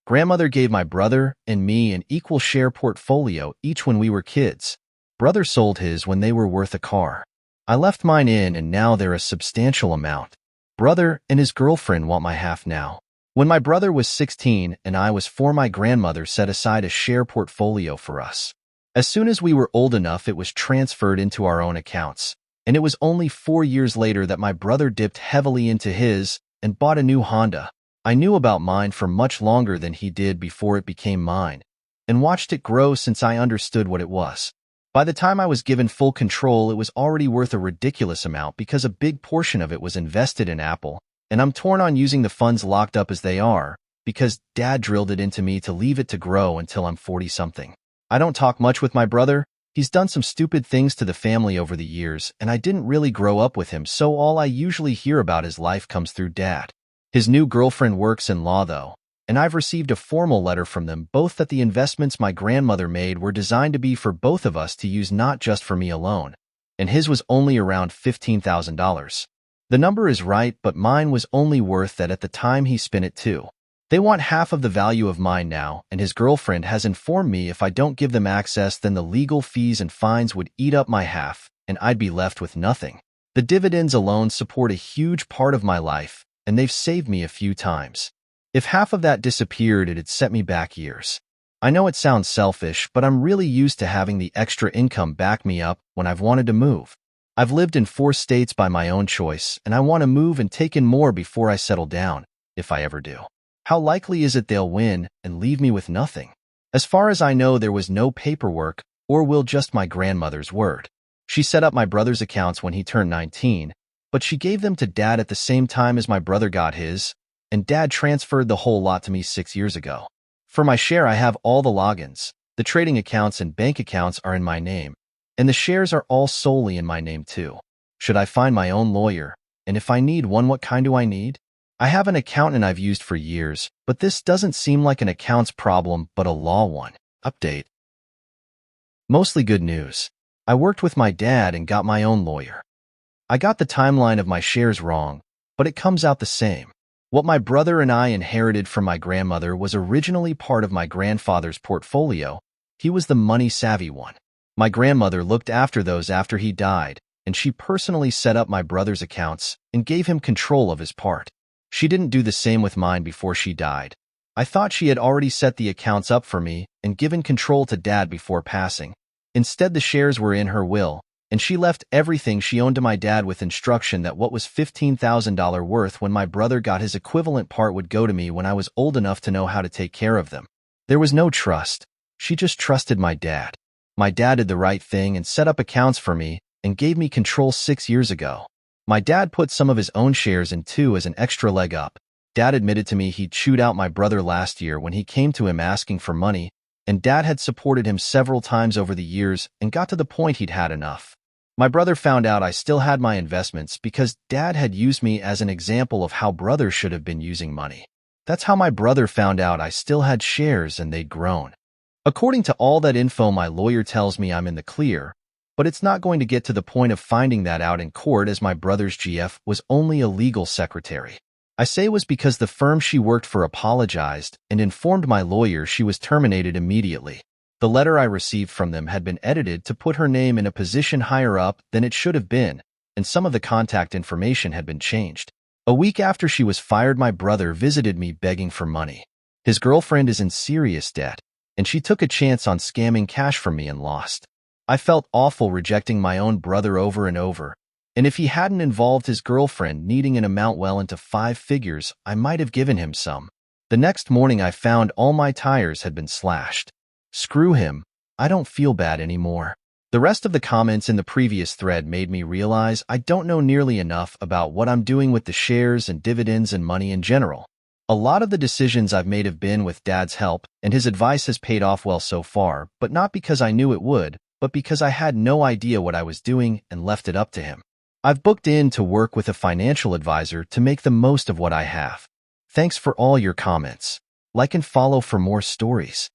Grandmother gave my brother and me an equal share portfolio each when we were kids. Brother sold his when they were worth a car. I left mine in and now they're a substantial amount. Brother and his girlfriend want my half now. When my brother was 16 and I was 4, my grandmother set aside a share portfolio for us. As soon as we were old enough, it was transferred into our own accounts. And it was only 4 years later that my brother dipped heavily into his and bought a new Honda. I knew about mine for much longer than he did before it became mine, and watched it grow since I understood what it was. By the time I was given full control, it was already worth a ridiculous amount because a big portion of it was invested in Apple, and I'm torn on using the funds locked up as they are, because Dad drilled it into me to leave it to grow until I'm 40-something. I don't talk much with my brother. He's done some stupid things to the family over the years, and I didn't really grow up with him, so all I usually hear about his life comes through Dad. His new girlfriend works in law, though, and I've received a formal letter from them both that the investments my grandmother made were designed to be for both of us to use, not just for me alone, and his was only around $15,000. The number is right, but mine was only worth that at the time he spent it too. They want half of the value of mine now, and his girlfriend has informed me if I don't give them access, then the legal fees and fines would eat up my half, and I'd be left with nothing. The dividends alone support a huge part of my life, and they've saved me a few times. If half of that disappeared, it'd set me back years. I know it sounds selfish, but I'm really used to having the extra income back me up when I've wanted to move. I've lived in 4 states by my own choice, and I want to move and take in more before I settle down, if I ever do. How likely is it they'll win and leave me with nothing? As far as I know, there was no paperwork, or will just my grandmother's word. She set up my brother's accounts when he turned 19, but she gave them to Dad at the same time as my brother got his, and Dad transferred the whole lot to me 6 years ago. For my share, I have all the logins. The trading accounts and bank accounts are in my name, and the shares are all solely in my name too. Should I find my own lawyer? And if I need one, what kind do I need? I have an accountant I've used for years, but this doesn't seem like an accounts problem, but a law one. Update. Mostly good news. I worked with my dad and got my own lawyer. I got the timeline of my shares wrong, but it comes out the same. What my brother and I inherited from my grandmother was originally part of my grandfather's portfolio. He was the money-savvy one. My grandmother looked after those after he died, and she personally set up my brother's accounts and gave him control of his part. She didn't do the same with mine before she died. I thought she had already set the accounts up for me and given control to Dad before passing. Instead, the shares were in her will, and she left everything she owned to my dad with instruction that what was $15,000 worth when my brother got his equivalent part would go to me when I was old enough to know how to take care of them. There was no trust. She just trusted my dad. My dad did the right thing and set up accounts for me and gave me control 6 years ago. My dad put some of his own shares in too as an extra leg up. Dad admitted to me he'd chewed out my brother last year when he came to him asking for money, and Dad had supported him several times over the years and got to the point he'd had enough. My brother found out I still had my investments because Dad had used me as an example of how brothers should have been using money. That's how my brother found out I still had shares and they'd grown. According to all that info, my lawyer tells me I'm in the clear, but it's not going to get to the point of finding that out in court, as my brother's GF was only a legal secretary. I say it was because the firm she worked for apologized and informed my lawyer she was terminated immediately. The letter I received from them had been edited to put her name in a position higher up than it should have been, and some of the contact information had been changed. A week after she was fired, my brother visited me begging for money. His girlfriend is in serious debt, and she took a chance on scamming cash from me and lost. I felt awful rejecting my own brother over and over, and if he hadn't involved his girlfriend needing an amount well into 5 figures, I might have given him some. The next morning I found all my tires had been slashed. Screw him. I don't feel bad anymore. The rest of the comments in the previous thread made me realize I don't know nearly enough about what I'm doing with the shares and dividends and money in general. A lot of the decisions I've made have been with Dad's help, and his advice has paid off well so far, but not because I knew it would, but because I had no idea what I was doing and left it up to him. I've booked in to work with a financial advisor to make the most of what I have. Thanks for all your comments. Like and follow for more stories.